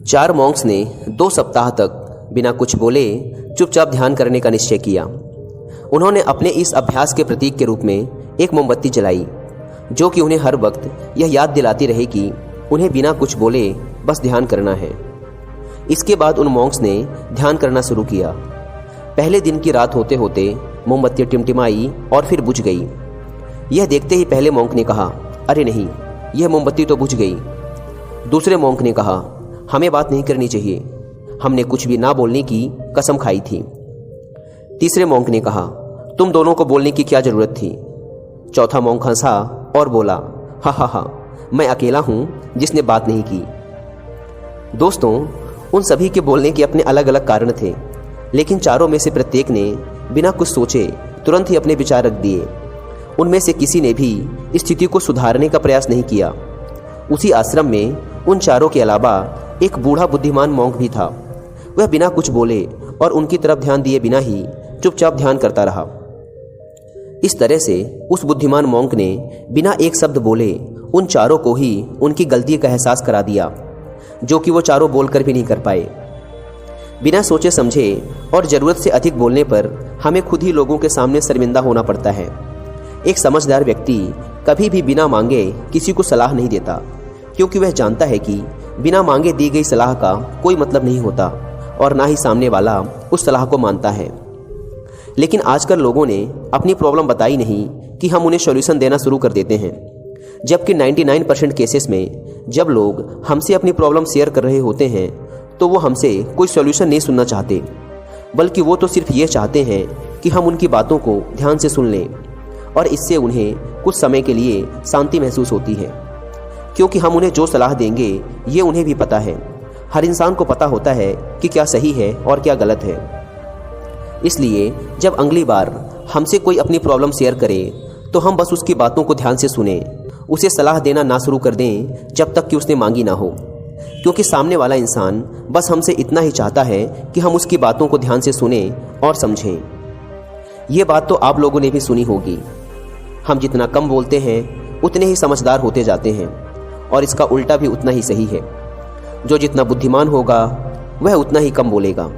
4 Monks ने 2 सप्ताह तक बिना कुछ बोले चुपचाप ध्यान करने का निश्चय किया। उन्होंने अपने इस अभ्यास के प्रतीक के रूप में एक मोमबत्ती जलाई, जो कि उन्हें हर वक्त यह याद दिलाती रहे कि उन्हें बिना कुछ बोले बस ध्यान करना है। इसके बाद उन मॉन्क्स ने ध्यान करना शुरू किया। पहले दिन की रात होते होते मोमबत्ती टिमटिमाई और फिर बुझ गई। यह देखते ही पहले मॉन्क ने कहा, अरे नहीं, यह मोमबत्ती तो बुझ गई। दूसरे मॉन्क ने कहा, हमें बात नहीं करनी चाहिए, हमने कुछ भी ना बोलने की कसम खाई थी। तीसरे मॉन्क ने कहा, तुम दोनों को बोलने की क्या जरूरत थी। चौथा मॉन्क हंसा और बोला, हा हा हा, मैं अकेला हूं जिसने बात नहीं की। दोस्तों, उन सभी के बोलने के अपने अलग अलग कारण थे, लेकिन चारों में से प्रत्येक ने बिना कुछ सोचे तुरंत ही अपने विचार रख दिए। उनमें से किसी ने भी स्थिति को सुधारने का प्रयास नहीं किया। उसी आश्रम में उन चारों के अलावा एक बूढ़ा बुद्धिमान मॉन्क भी था। वह बिना कुछ बोले और उनकी तरफ ध्यान दिए बिना ही चुपचाप ध्यान करता रहा। इस तरह से उस बुद्धिमान मॉन्क ने बिना एक शब्द बोले उन चारों को ही उनकी गलती का एहसास करा दिया, जो कि वो चारों बोलकर भी नहीं कर पाए। बिना सोचे समझे और ज़रूरत से अधिक बोलने पर हमें खुद ही लोगों के सामने शर्मिंदा होना पड़ता है। एक समझदार व्यक्ति कभी भी बिना मांगे किसी को सलाह नहीं देता, क्योंकि वह जानता है कि बिना मांगे दी गई सलाह का कोई मतलब नहीं होता और ना ही सामने वाला उस सलाह को मानता है। लेकिन आजकल लोगों ने अपनी प्रॉब्लम बताई नहीं कि हम उन्हें सॉल्यूशन देना शुरू कर देते हैं, जबकि 99% केसेस में जब लोग हमसे अपनी प्रॉब्लम शेयर कर रहे होते हैं तो वो हमसे कोई सॉल्यूशन नहीं सुनना चाहते, बल्कि वो तो सिर्फ ये चाहते हैं कि हम उनकी बातों को ध्यान से सुन लें, और इससे उन्हें कुछ समय के लिए शांति महसूस होती है, क्योंकि हम उन्हें जो सलाह देंगे ये उन्हें भी पता है। हर इंसान को पता होता है कि क्या सही है और क्या गलत है। इसलिए जब अगली बार हमसे कोई अपनी प्रॉब्लम शेयर करे तो हम बस उसकी बातों को ध्यान से सुने, उसे सलाह देना ना शुरू कर दें जब तक कि उसने मांगी ना हो, क्योंकि सामने वाला इंसान बस हमसे इतना ही चाहता है कि हम उसकी बातों को ध्यान से सुने और समझें। ये बात तो आप लोगों ने भी सुनी होगी, हम जितना कम बोलते हैं उतने ही समझदार होते जाते हैं, और इसका उल्टा भी उतना ही सही है। जो जितना बुद्धिमान होगा वह उतना ही कम बोलेगा।